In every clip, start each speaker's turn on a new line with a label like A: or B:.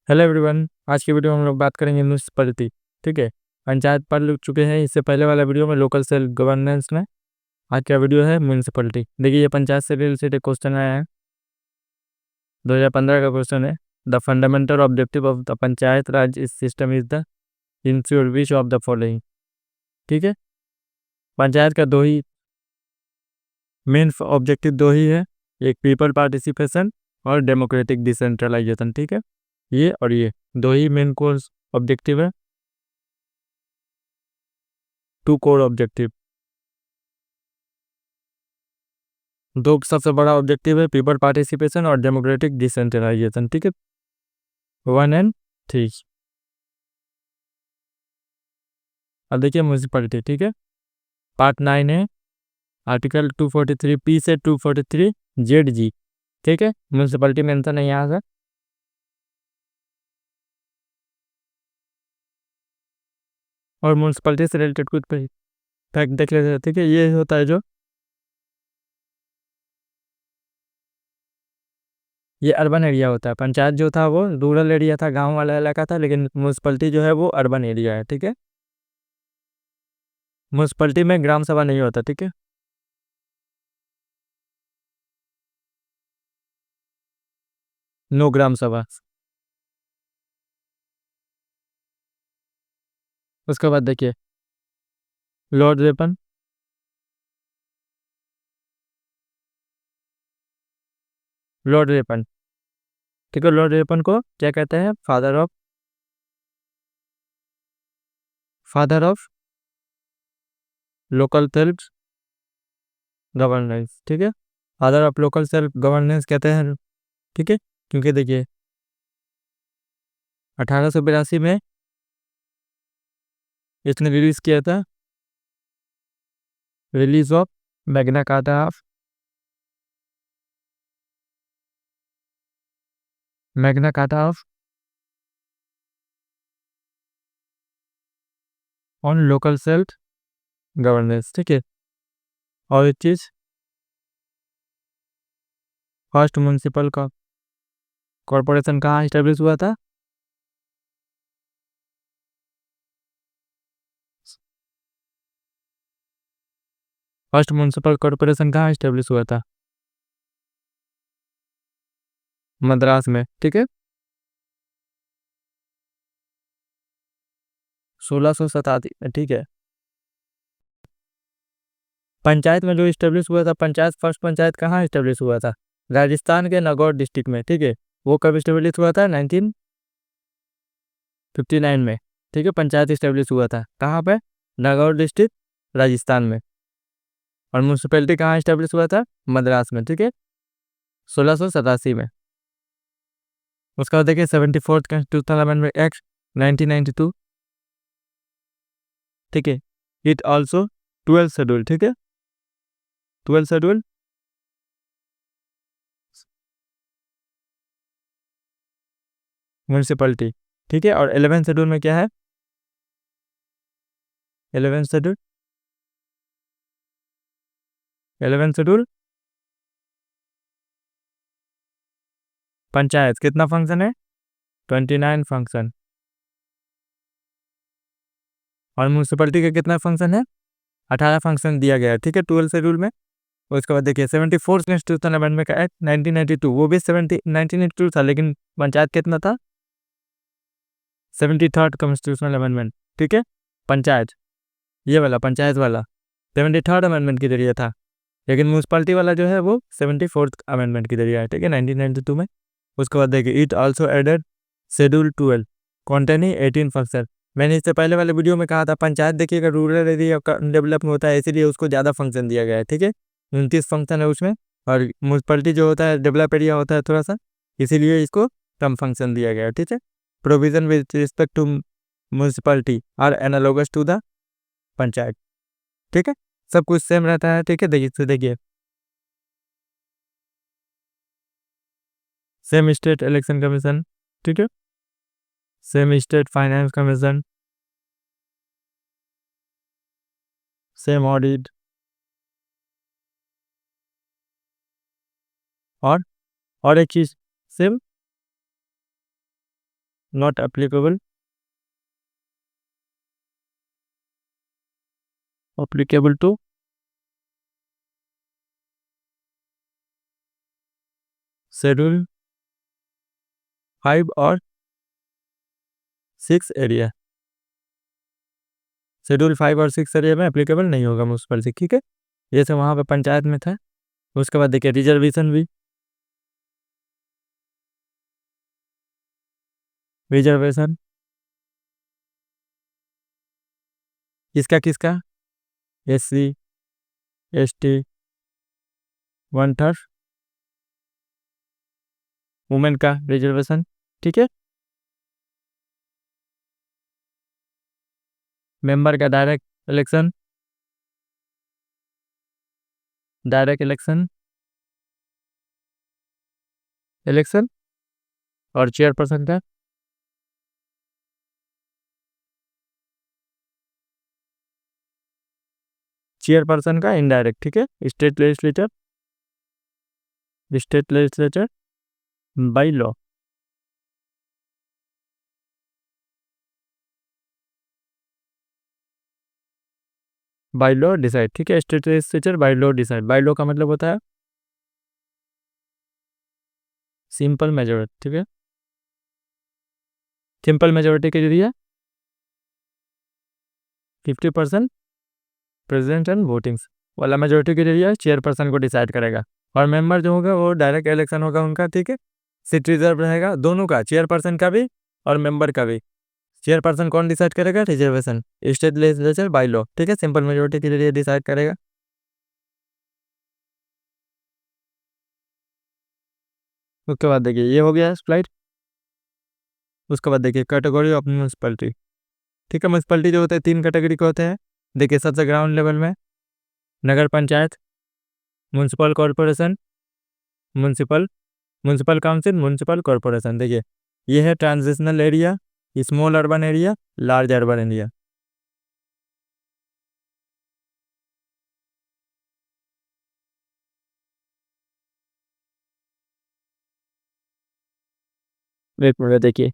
A: Hello everyone. आज की video में हम लोग बात करेंगे म्यूनिसिपैलिटी। ठीक है, पंचायत पढ़ चुके हैं इससे पहले वाला वीडियो में लोकल सेल्फ गवर्नेंस में। आज का वीडियो है म्यूनिसिपैलिटी। देखिए, ये पंचायत से रिलेटेड क्वेश्चन आया है, 2015 का क्वेश्चन है। The fundamental objective of the panchayat Raj system is the ensure which of the following. ठीक है, पंचायत का दो ही मेन ऑब्जेक्टिव दो ही है, एक पीपल पार्टिसिपेशन और डेमोक्रेटिक डिसेंट्रलाइजेशन। ठीक है, ये और ये दो ही मेन कोर्स ऑब्जेक्टिव है, टू कोर ऑब्जेक्टिव। दो सबसे बड़ा ऑब्जेक्टिव है, पीपल पार्टिसिपेशन और डेमोक्रेटिक डिसेंट्रलाइजेशन। ठीक है, 1 and 3। अब देखिए म्यूनिसिपैलिटी। ठीक है, पार्ट 9 है, आर्टिकल 243 से 243 ZG। ठीक है, म्यूनिसिपैलिटी मेंशन है यहाँ से। और म्यूनिसिपैलिटी से रिलेटेड कुछ फैक्ट देख लेते हैं। ठीक है, ये होता है जो ये अर्बन एरिया होता है। पंचायत जो था वो रूरल एरिया था, गांव वाला इलाका था, लेकिन म्यूनिसिपैलिटी जो है वो अर्बन एरिया है। ठीक है, म्यूनिसिपैलिटी में ग्राम सभा नहीं होता। ठीक है, नो ग्राम सभा। उसके बाद देखिए लॉर्ड वेपन। लॉर्ड वेपन, ठीक है, लॉर्ड वेपन को क्या कहते हैं? Father of local self governance. ठीक है, father of local self governance कहते हैं। ठीक है, क्योंकि देखिए 1882 में इसने रिलीज किया था, release of Magna carta of Magna carta of on local self governance. ठीक है, और एक चीज, फर्स्ट म्यूनिसिपल कॉर्पोरेशन कहाँ स्टेब्लिश हुआ था? फर्स्ट म्यूनिसिपल कॉर्पोरेशन कहाँ स्टेब्लिश हुआ था? मद्रास में। ठीक है, 1687 में। ठीक है, पंचायत में जो स्टेब्लिश हुआ था, पंचायत फर्स्ट पंचायत कहाँ स्टेब्लिश हुआ था? राजस्थान के नागौर डिस्ट्रिक्ट में। ठीक है, वो कब स्टेब्लिश हुआ था? 1959 में। ठीक है, पंचायत स्टेब्लिश हुआ था कहाँ पे? नागौर डिस्ट्रिक्ट, राजस्थान में। और म्यूनसिपैलिटी कहाँ स्टेब्लिश हुआ था? मद्रास में। ठीक है, 1687 में। उसका बाद देखिए 74th कॉन्स्टिट्यूशनल अमेंडमेंट एक्ट 1992। ठीक है, इट ऑल्सो 12 शेड्यूल। ठीक है, 12 शेड्यूल म्यूनसिपैलिटी। ठीक है, और 11 शेड्यूल में क्या है? 11 शेड्यूल 11 शेड्यूल पंचायत कितना फंक्शन है? 29 फंक्शन। और म्यूनसिपैलिटी का कितना फंक्शन है? 18 फंक्शन दिया गया है। ठीक है, 12 शेड्यूल में। उसके बाद देखिए 74th कॉन्स्टिट्यूशनल अमेंडमेंट का एक्ट 1992, वो भी 1982 था, लेकिन पंचायत कितना था? 73rd constitutional amendment. ठीक है, पंचायत, ये वाला पंचायत वाला 73rd अमेंडमेंट के जरिए था, लेकिन म्यूनसिपैलिटी वाला जो है वो 74th अमेंडमेंट के जरिए है। ठीक है, 1992 में। उसके बाद देखिए it also added schedule 12 containing 18 function. मैंने इससे पहले वाले वीडियो में कहा था पंचायत देखिएगा रूरल एरिया का डेवलप होता है, इसीलिए उसको ज़्यादा फंक्शन दिया गया है। ठीक है, 29 फंक्शन है उसमें। और म्यूनसिपैलिटी जो होता है डेवलप एरिया होता है थोड़ा सा, इसीलिए इसको कम फंक्शन दिया गया है। ठीक है, provision with respect to municipality are analogous to the panchayat. ठीक है, सब कुछ सेम रहता है। ठीक है, देखिए सेम स्टेट इलेक्शन कमीशन। ठीक है, same state finance commission, same audit. और एक चीज, same not applicable to schedule 5 और 6 एरिया। शेड्यूल 5 और 6 एरिया में एप्लीकेबल नहीं होगा म्यूनसिपैलिटी, ठीक है। ये सब वहाँ पे पंचायत में था। उसके बाद देखिए रिजर्वेशन भी, रिजर्वेशन किसका किसका, SC ST 1/3 वुमेन का रिजर्वेशन, ठीक है। मेंबर का डायरेक्ट इलेक्शन, इलेक्शन और चेयरपर्सन का इनडायरेक्ट, ठीक है। State legislature by law, decide, ठीक है। State legislature by law decide, by law का मतलब होता है सिंपल मेजोरिटी, ठीक है। सिंपल मेजोरिटी के जरिए 50% प्रेसिडेंट एंड वोटिंग्स वाला मेजोरिटी के जरिए चेयरपर्सन को डिसाइड करेगा। और मेंबर जो होगा वो डायरेक्ट इलेक्शन होगा उनका, ठीक है। सीट रिजर्व रहेगा दोनों का, चेयरपर्सन का भी और मेंबर का भी। चेयरपर्सन कौन डिसाइड करेगा, reservation, state legislature by law, ठीक है, सिंपल मेजोरिटी के जरिए डिसाइड करेगा। उसके बाद देखिए ये हो गया स्लाइड। उसके बाद देखिए कैटेगरी ऑफ म्यूनसिपैलिटी, ठीक है। म्यूनसिपैलिटी जो होते हैं 3 कैटेगरी के होते हैं। देखिए सबसे ग्राउंड लेवल में Nagar Panchayat, municipal corporation, municipal municipal council, municipal corporation. देखिए ये है transitional area, small urban area, large urban area. एक मिनट देखिए,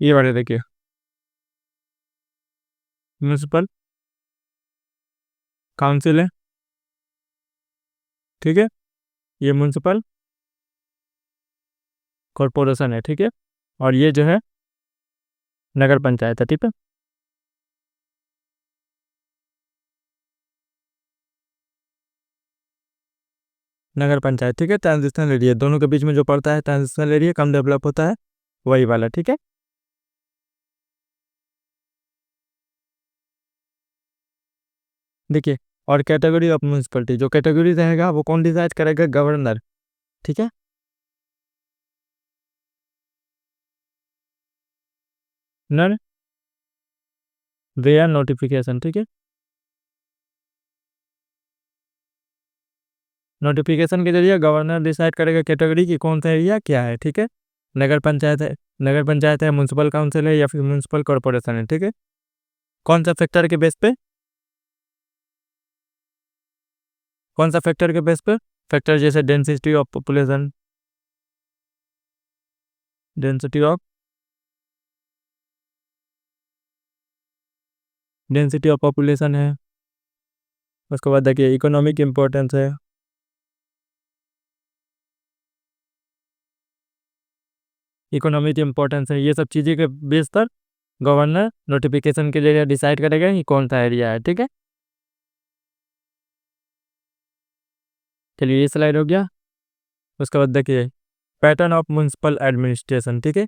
A: ये वाले देखिए म्यूनसिपल काउंसिल है, ठीक है। ये म्यूनसिपल कॉरपोरेशन है, ठीक है। और ये जो है नगर पंचायत है, ठीक है। नगर पंचायत, ठीक है। ट्रांजिशनल एरिया दोनों के बीच में जो पड़ता है, ट्रांजिशनल एरिया कम डेवलप होता है, वही वाला, ठीक है। देखिए और कैटेगरी ऑफ म्यूनसिपलिटी, जो कैटेगरी रहेगा वो कौन डिसाइड करेगा, गवर्नर, ठीक है। नर वेयर नोटिफिकेशन, ठीक है। नोटिफिकेशन के जरिए गवर्नर डिसाइड करेगा कैटेगरी की कौन सा एरिया क्या है, ठीक है। नगर पंचायत है, म्यूनसिपल काउंसिल है या फिर म्यूनसिपल कॉरपोरेशन है, ठीक है। कौन सा फैक्टर के बेस पे, फैक्टर जैसे density of population, density of population है। उसके बाद देखिए इकोनॉमिक इम्पोर्टेंस है, ये सब चीज़ें के बेस पर गवर्नर नोटिफिकेशन के लिए डिसाइड करेगा कि कौन सा एरिया है, ठीक है। चलिए ये स्लाइड हो गया। उसके बाद देखिए पैटर्न ऑफ म्यूनसिपल एडमिनिस्ट्रेशन, ठीक है।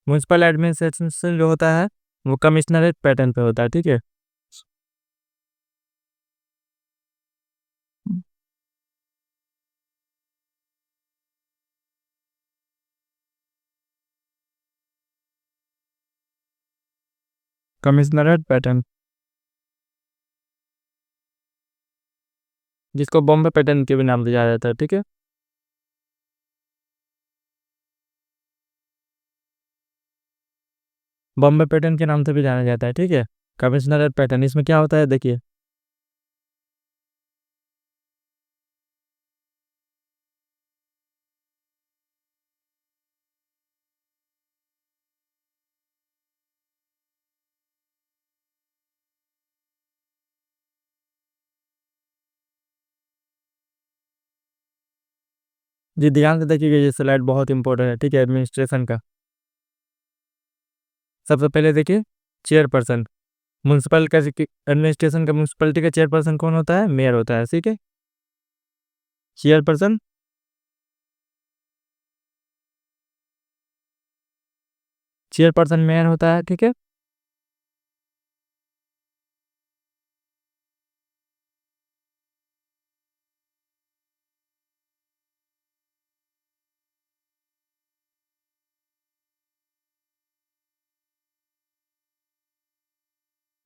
A: म्यूनसिपल एडमिनिस्ट्रेशन जो होता है वो कमिश्नरेट पैटर्न पे होता है, ठीक है। कमिश्नरेट पैटर्न, जिसको बॉम्बे पैटर्न के भी नाम दिया जाता है, ठीक है। बॉम्बे पैटर्न के नाम से भी जाना जाता है, ठीक है। कमिश्नरेट पैटर्न, इसमें क्या होता है देखिए, जी ध्यान से देखिएगा, ये स्लाइड बहुत इंपॉर्टेंट है, ठीक है, एडमिनिस्ट्रेशन का। सबसे पहले देखिए चेयरपर्सन, म्यूनसिपल का एडमिनिस्ट्रेशन का म्यूनसिपलिटी का चेयरपर्सन कौन होता है? मेयर होता है, ठीक है। चेयरपर्सन चेयरपर्सन मेयर होता है, ठीक है।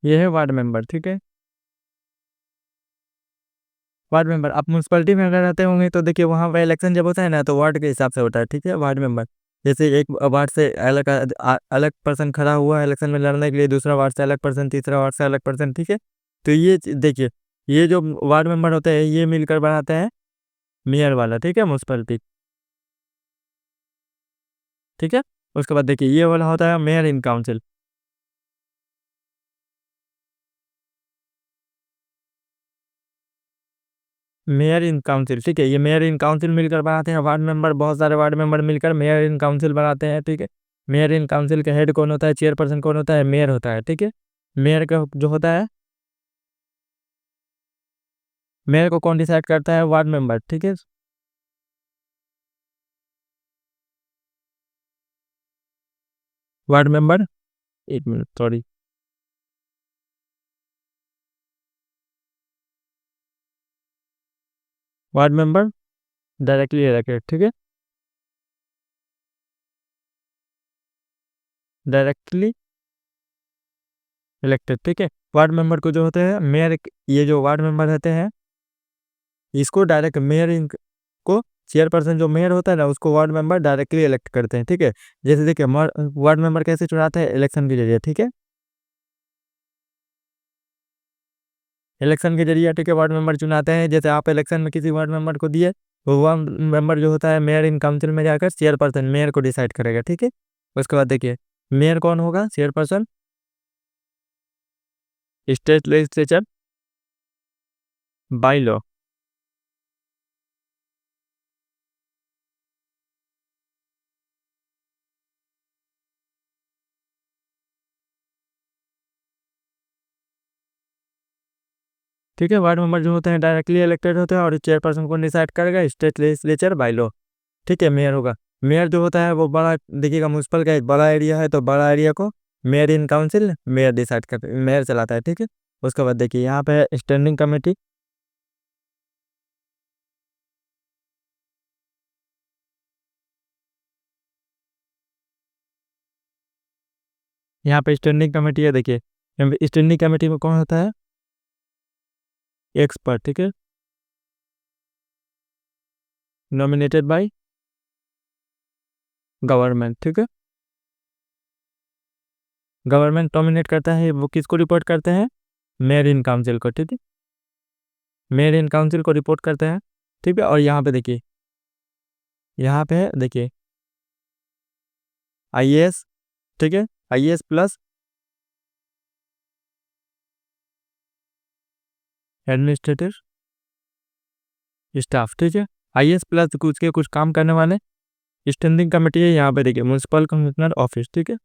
A: ये है वार्ड मेंबर, ठीक है। वार्ड मेंबर, आप म्यूनसिपैलिटी में अगर रहते होंगे तो देखिए वहाँ पे इलेक्शन जब होता है ना, तो वार्ड के हिसाब से होता है, ठीक है। वार्ड मेंबर जैसे एक वार्ड से अलग अलग पर्सन खड़ा हुआ है इलेक्शन में लड़ने के लिए, दूसरा वार्ड से अलग पर्सन, तीसरा वार्ड से अलग पर्सन, ठीक है। तो ये देखिए, ये जो वार्ड मेंबर होते हैं ये मिलकर बनाते हैं मेयर वाला, ठीक है, म्यूनसिपैलिटी, ठीक है। उसके बाद देखिए ये वाला होता है mayor in council. Mayor in council, ठीक है, ये मेयर इन काउंसिल मिलकर बनाते हैं वार्ड मेंबर, बहुत सारे वार्ड मेंबर मिलकर मेयर इन काउंसिल बनाते हैं, ठीक है। मेयर इन काउंसिल का हेड कौन होता है? चेयरपर्सन कौन होता है? मेयर होता है, ठीक है। मेयर का जो होता है, मेयर को कौन डिसाइड करता है? वार्ड मेंबर, ठीक है। वार्ड मेंबर, एक minute sorry, ward member directly elected, ठीक है, डायरेक्टली इलेक्टेड, ठीक है। वार्ड मेंबर को जो होते हैं मेयर, ये जो वार्ड मेंबर रहते हैं इसको डायरेक्ट मेयर को, चेयरपर्सन जो मेयर होता है ना उसको वार्ड मेंबर डायरेक्टली इलेक्ट करते हैं, ठीक है। जैसे देखिए वार्ड मेंबर कैसे चुनाते हैं? इलेक्शन के जरिए, ठीक है, इलेक्शन के जरिए, ठीक है, वार्ड मेंबर चुनाते हैं। जैसे आप इलेक्शन में किसी वार्ड मेंबर को दिए, वो वार्ड मेंबर जो होता है मेयर इन काउंसिल में जाकर चेयरपर्सन मेयर को डिसाइड करेगा, ठीक है। उसके बाद देखिए मेयर कौन होगा? Chairperson state legislature by law, ठीक है। वार्ड मेंबर जो होते हैं डायरेक्टली इलेक्टेड होते हैं और चेयरपर्सन को डिसाइड करेगा स्टेट लेजिस्लेचर बाई लॉ, ठीक है। मेयर होगा, मेयर जो होता है वो बड़ा, देखिएगा म्यूनसिपल का एक बड़ा एरिया है तो बड़ा एरिया को mayor in council mayor decide कर, मेयर चलाता है, ठीक है। उसके बाद देखिए यहाँ पे स्टैंडिंग कमेटी, यहाँ पे स्टैंडिंग कमेटी है, देखिए स्टैंडिंग कमेटी में कौन होता है? एक्सपर्ट, ठीक है, नॉमिनेटेड बाय गवर्नमेंट, ठीक है। गवर्नमेंट नॉमिनेट करता है, वो किसको रिपोर्ट करते हैं? मेयर इन काउंसिल को, ठीक है, मेयर इन काउंसिल को रिपोर्ट करते हैं, ठीक है। और यहाँ पे देखिए, यहाँ पे देखिए आईएएस, ठीक है, आईएएस प्लस एडमिनिस्ट्रेटिव स्टाफ, ठीक है, आईएएस प्लस कुछ के कुछ काम करने वाले स्टैंडिंग कमेटी है। यहाँ पे देखिए म्यूनसिपल कमिश्नर ऑफिस, ठीक है,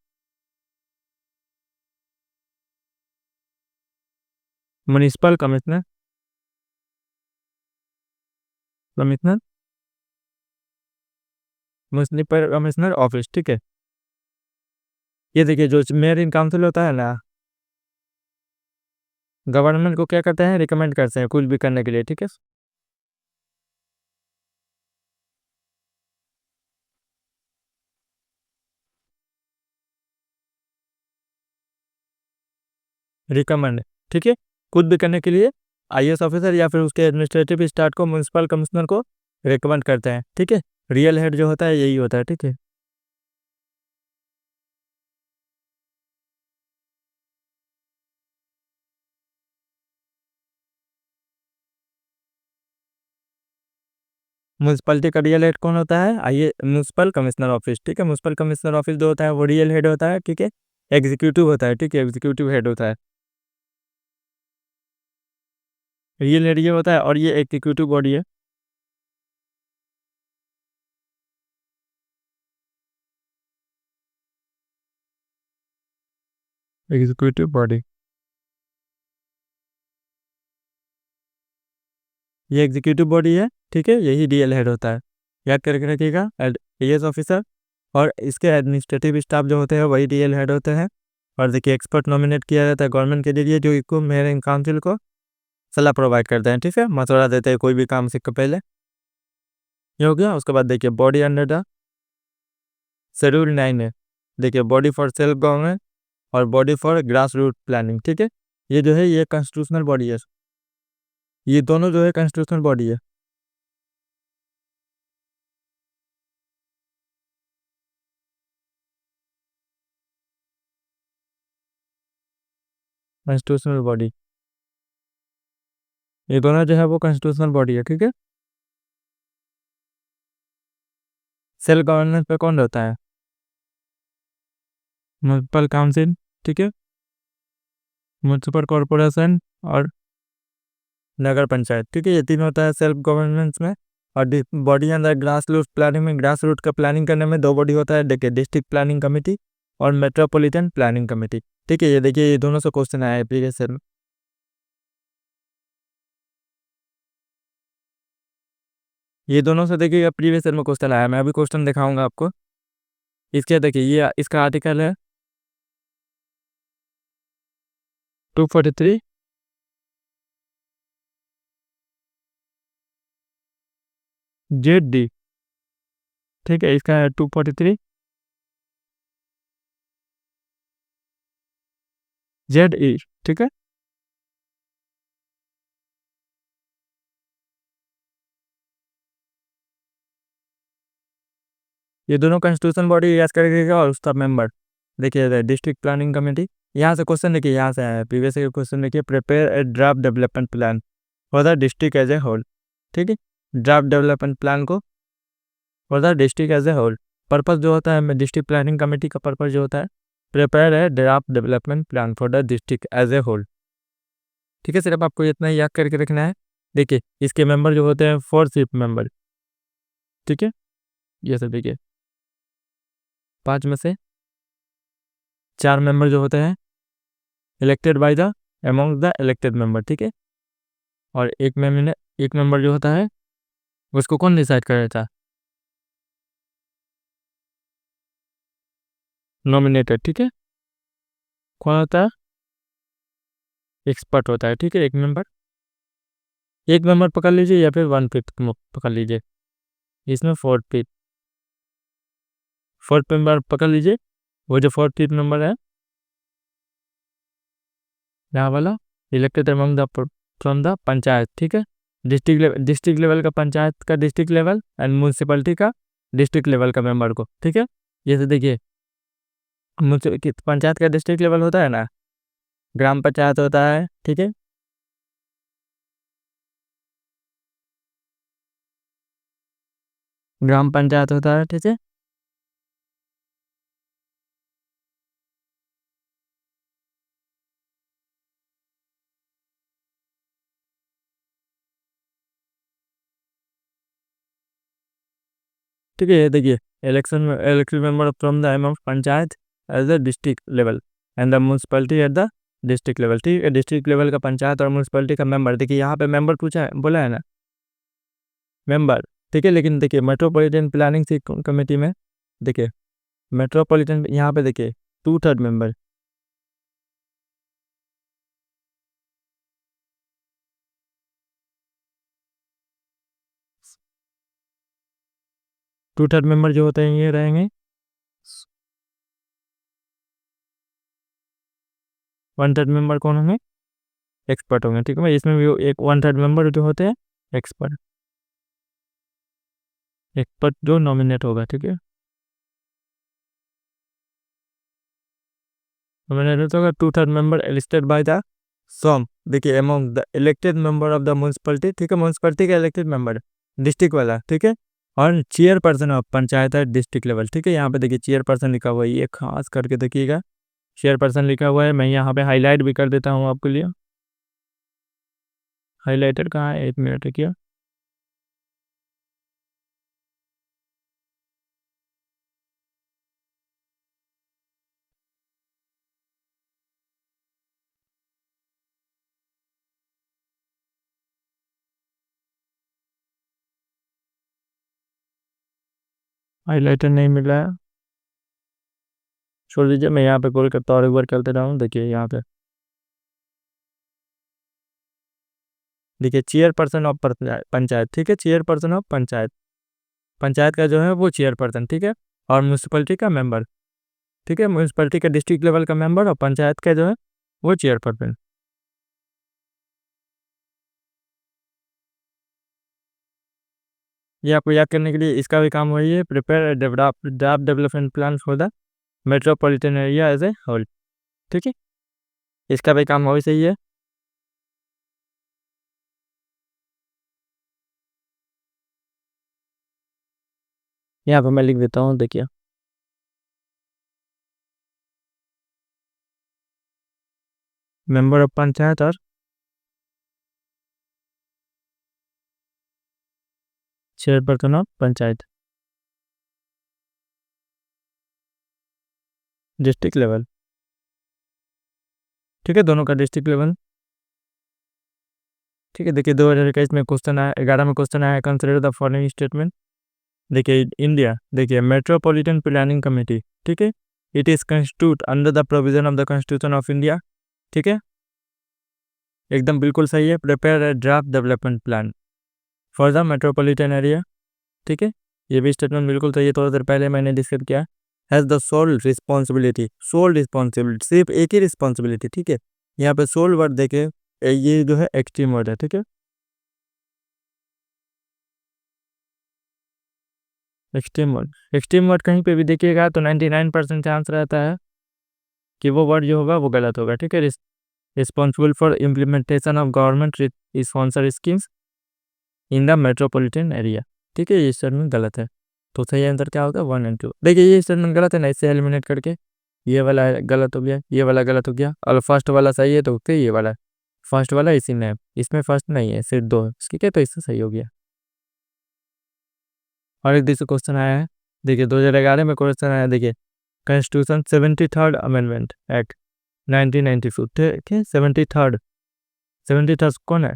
A: municipal commissioner, commissioner, municipal commissioner office, ठीक है। ये देखिए जो मेयर इन काउंसिल होता है ना, गवर्नमेंट को क्या करते हैं? रिकमेंड करते हैं कुछ भी करने के लिए, ठीक है। रिकमेंड, ठीक है, कुछ भी करने के लिए आईएएस ऑफिसर या फिर उसके एडमिनिस्ट्रेटिव स्टाफ को, म्यूनसिपल कमिश्नर को रिकमेंड करते हैं, ठीक है। रियल हेड जो होता है यही होता है, ठीक है। म्यूनसिपलिटी का रियल हेड कौन होता है? आइए, म्यूनसिपल कमिश्नर ऑफिस, ठीक है। म्यूनसिपल कमिश्नर ऑफिस जो होता है वो रियल हेड होता है, ठीक है, एग्जीक्यूटिव होता है, ठीक है, एग्जीक्यूटिव हेड होता है। रियल हेड ये होता है और ये एग्जीक्यूटिव बॉडी है, एग्जीक्यूटिव बॉडी, ये एग्जीक्यूटिव बॉडी है, ठीक है, यही डीएल हेड होता है, याद करके रखिएगा। आईएएस ऑफिसर और इसके एडमिनिस्ट्रेटिव स्टाफ जो होते हैं वही डीएल हेड होते हैं। और देखिए एक्सपर्ट नॉमिनेट किया जाता है गवर्नमेंट के जरिए, जो इसको मेयर इन काउंसिल को सलाह प्रोवाइड करते हैं, ठीक है, मशवरा देते हैं कोई भी काम से पहले। ये हो गया। उसके बाद देखिए बॉडी अंडर द शेड्यूल 9 है, देखिए बॉडी फॉर सेल्फ गवर्नमेंट और body for grass route planning, ठीक है, ये जो है ये कॉन्स्टिट्यूशनल बॉडी है, ये दोनों जो है कॉन्स्टिट्यूशनल बॉडी है। कॉन्स्टिट्यूशनल बॉडी, ये दोनों जो है वो कॉन्स्टिट्यूशनल बॉडी है, ठीक है। सेल्फ गवर्नेंस पे कौन रहता है? म्यूनसिपल काउंसिल, ठीक है, म्यूनसिपल कॉरपोरेशन और नगर पंचायत, ठीक है, ये तीन होता है सेल्फ गवर्नेंस में। और बॉडी अंदर ग्रास रूट प्लानिंग में, ग्रास रूट का प्लानिंग करने में दो बॉडी होता है, देखिए डिस्ट्रिक्ट प्लानिंग कमेटी और मेट्रोपॉलिटन प्लानिंग कमेटी, ठीक है। ये देखिए ये दोनों से क्वेश्चन आया है प्रीवियस ईयर में, ये दोनों से देखिए प्रीवियस ईयर में क्वेश्चन आया, मैं अभी क्वेश्चन दिखाऊंगा आपको। इसके देखिए ये इसका आर्टिकल है 243 जेड डी, ठीक है, इसका है 243 जेड ई, ठीक है। ये दोनों कॉन्स्टिट्यूशन बॉडी याद करेगा और उसका मेंबर देखिए डिस्ट्रिक्ट प्लानिंग कमेटी। यहाँ से क्वेश्चन देखिए, यहाँ से आया प्रीवियस ईयर क्वेश्चन देखिए, prepare a draft development plan for the district as a whole, ठीक है, ड्राफ्ट डेवलपमेंट प्लान को for the district as a whole. Purpose जो होता है डिस्ट्रिक्ट प्लानिंग कमेटी का पर्पस जो होता है, prepare a draft development plan for the district as a whole, ठीक है। सिर्फ आपको इतना ही याद करके रखना है। देखिए इसके मेंबर जो होते हैं 4 चीफ मेंबर, ठीक है, ये सब देखिए 5 में से 4 मेंबर जो होते हैं elected by the among the elected member, ठीक है। और एक मेंबर जो होता है उसको कौन डिसाइड कर देता है? नॉमिनेटेड, ठीक है, कौन होता है? एक्सपर्ट होता है, ठीक है। एक मेंबर पकड़ लीजिए या फिर 1/5 पकड़ लीजिए, इसमें 4th मेंबर पकड़ लीजिए, वो जो 4th मेंबर है यहाँ वाला, elected among the from the panchayat, ठीक है, डिस्ट्रिक्ट लेवल का पंचायत का डिस्ट्रिक्ट लेवल एंड म्यूनसिपलिटी का डिस्ट्रिक्ट लेवल का मेंबर को, ठीक है। जैसे देखिए पंचायत का डिस्ट्रिक्ट लेवल होता है ना, ग्राम पंचायत होता है, ठीक है, ग्राम पंचायत होता है, ठीक है। ठीक है, ये देखिए election member from the among panchayat as the district level and the municipality at the district level, ठीक है, डिस्ट्रिक्ट लेवल का पंचायत और म्यूनसिपलिटी का मेंबर, देखिए यहाँ पे मेंबर पूछा है, बोला है ना मेंबर, ठीक है। लेकिन देखिए मेट्रोपॉलिटन प्लानिंग कमेटी में देखिए मेट्रोपॉलिटन यहाँ पे देखिए 2/3 मेंबर, 2/3 मेंबर जो होते हैं ये रहेंगे, 1/3 मेंबर कौन होंगे? एक्सपर्ट होंगे, ठीक है। इसमें भी एक 1/3 मेंबर जो होते हैं एक्सपर्ट, एक्सपर्ट जो नॉमिनेट होगा, ठीक है, नॉमिनेट होगा। 2/3 मेंबर एलिस्टेड बाय द सम, देखिए among the elected member of the municipality, ठीक है, म्यूनसिपलिटी का इलेक्टेड मेंबर डिस्ट्रिक्ट वाला, ठीक है। और चेयरपर्सन ऑफ पंचायत है डिस्ट्रिक्ट लेवल, ठीक है, यहाँ पे देखिए चेयरपर्सन लिखा हुआ है, ये खास करके देखिएगा चेयरपर्सन लिखा हुआ है, मैं यहाँ पे हाईलाइट भी कर देता हूँ आपके लिए। हाईलाइटर कहाँ है? 1 मिनट क्या, हाइलाइटर नहीं मिल रहा है, छोड़ दीजिए, मैं यहाँ पे कॉल करता हूँ और एक बार करते रहा हूँ। देखिए यहाँ पे, देखिए चेयरपर्सन ऑफ पंचायत, ठीक है, चेयरपर्सन ऑफ पंचायत, पंचायत का जो है वो चेयरपर्सन, ठीक है, और म्यूनसिपलिटी का मेंबर, ठीक है, म्यूनसिपलिटी का डिस्ट्रिक्ट लेवल का मेंबर और पंचायत का जो है वो चेयरपर्सन। ये आपको याद करने के लिए इसका भी काम वही है, prepare draft development plan for the metropolitan area as a whole, ठीक है, इसका भी काम वही सही है। यहाँ पर मैं लिख देता हूँ, देखिए मेंबर ऑफ पंचायत और chairperson of panchayat, district level, ठीक है, दोनों का डिस्ट्रिक्ट लेवल, ठीक है। देखिए 2021 में क्वेश्चन आया, 11 में क्वेश्चन आया, कंसिडर द फॉलोइंग स्टेटमेंट। देखिए इंडिया, देखिए मेट्रोपॉलिटन प्लानिंग कमेटी, ठीक है, it is constitute under the provision of the constitution of India, ठीक है, एकदम बिल्कुल सही है। Prepare a draft development plan for the metropolitan area, ठीक है, ये भी स्टेटमेंट बिल्कुल सही है, थोड़ा देर पहले मैंने डिस्कस किया। Has the sole responsibility, sole responsibility, सिर्फ एक ही रिस्पॉन्सिबिलिटी, ठीक है, यहाँ पे सोल वर्ड देखे, ये जो है एक्सट्रीम वर्ड है, ठीक है, एक्सट्रीम वर्ड कहीं पे भी देखिएगा तो 99% चांस रहता है कि वो वर्ड जो होगा वो गलत होगा, ठीक है। Responsible for implementation of government sponsor schemes in the metropolitan area, ठीक है, ये स्टेटमेंट गलत है। तो सही आंसर क्या होगा, 1 और 2। देखिए ये स्टेटमेंट गलत है ना, इससे एलिमिनेट करके ये वाला गलत हो गया, ये वाला गलत हो गया, और फर्स्ट वाला सही है तो फिर ये वाला, फर्स्ट वाला इसी में है, इसमें फर्स्ट नहीं है, सिर्फ 2 है, ठीक है, तो इससे सही हो गया। और एक दूसरा क्वेश्चन आया है, देखिए 2011 में क्वेश्चन आया, देखिए कॉन्स्टिट्यूशन 73rd अमेंडमेंट एक्ट 1994, ठीक है, 73rd कौन है,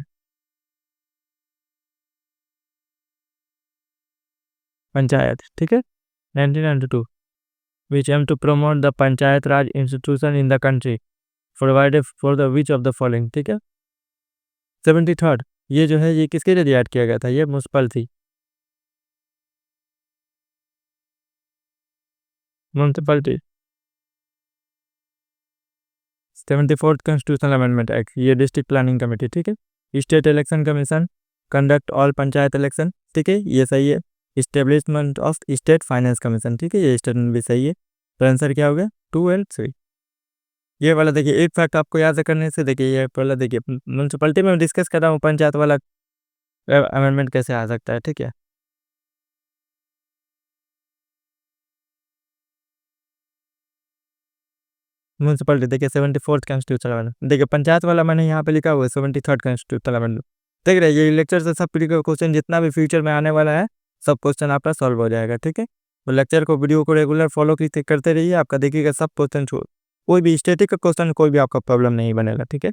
A: पंचायत, ठीक है, 1992, which aim to promote the panchayat Raj institution in the country provided for the which of the following, ठीक है, 73rd, ये जो है ये किसके लिए ऐड किया गया था, ये म्यूनसिपल थी, municipality. 74th constitutional amendment act, ये डिस्ट्रिक्ट प्लानिंग कमेटी, ठीक है। State election commission conduct all panchayat election, ठीक है, ये सही है। Establishment of state finance commission, ठीक है, ये स्टेटमेंट भी सही है। तो आंसर क्या हो गया, 2 और 3। ये वाला देखिए एक फैक्ट आपको याद करने से, देखिए ये पहला देखिए म्यूनसिपलिटी में डिस्कस कर रहा हूँ, पंचायत वाला अमेंडमेंट कैसे आ सकता है, ठीक है। म्यूनसिपलिटी देखिए 74th कॉन्स्टिट्यूशनल अमेंडमेंट, देखिए पंचायत वाला मैंने यहाँ पे लिखा हुआ है 73rd कॉन्स्टिट्यूशनल अमेंडमेंट। देख रहे हैं ये लेक्चर से सब क्वेश्चन जितना भी फ्यूचर में आने वाला है सब क्वेश्चन आपका सॉल्व हो जाएगा, ठीक है। तो लेक्चर को वीडियो को रेगुलर फॉलो करते रहिए, आपका देखिएगा सब क्वेश्चन, कोई भी स्टैटिक का क्वेश्चन कोई भी आपका प्रॉब्लम नहीं बनेगा, ठीक है।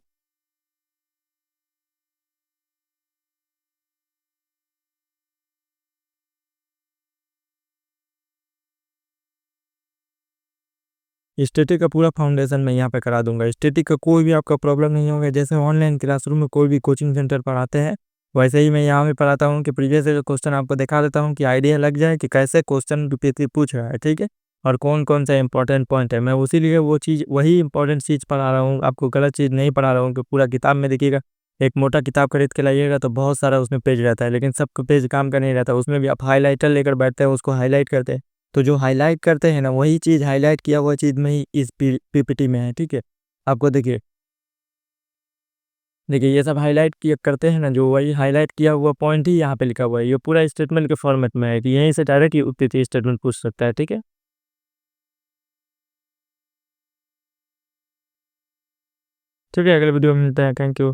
A: स्टैटिक का पूरा फाउंडेशन मैं यहाँ पे करा दूंगा, स्टैटिक का कोई भी आपका प्रॉब्लम नहीं होगा। जैसे ऑनलाइन क्लासरूम में कोई भी कोचिंग सेंटर पढ़ाते हैं वैसे ही मैं यहाँ पे पढ़ाता हूँ कि प्रीवियस क्वेश्चन आपको दिखा देता हूँ कि आइडिया लग जाए कि कैसे क्वेश्चन रिपीट पूछ रहा है, ठीक है, और कौन कौन सा इंपॉर्टेंट पॉइंट है। मैं उसी लिए वो चीज़ वही इंपॉर्टेंट चीज़ पढ़ा रहा हूँ, आपको गलत चीज़ नहीं पढ़ा रहा हूँ। कि पूरा किताब में देखिएगा, एक मोटा किताब खरीद के लाइएगा तो बहुत सारा उसमें पेज रहता है, लेकिन सब पेज काम का नहीं रहता, उसमें भी आप हाईलाइटर लेकर बैठते हैं, उसको हाईलाइट करते हैं, तो जो हाईलाइट करते हैं ना वही चीज़ हाईलाइट किया हुआ चीज़ में ही इस पीपीटी में है, ठीक है। आपको देखिए, देखिए ये सब हाईलाइट किया करते हैं ना, जो वही हाईलाइट किया हुआ पॉइंट ही यहाँ पे लिखा हुआ है, ये पूरा स्टेटमेंट के फॉर्मेट में है कि यहीं से डायरेक्ट यूपीटी स्टेटमेंट पूछ सकता है, ठीक है। ठीक है, अगले वीडियो में मिलते हैं, थैंक यू।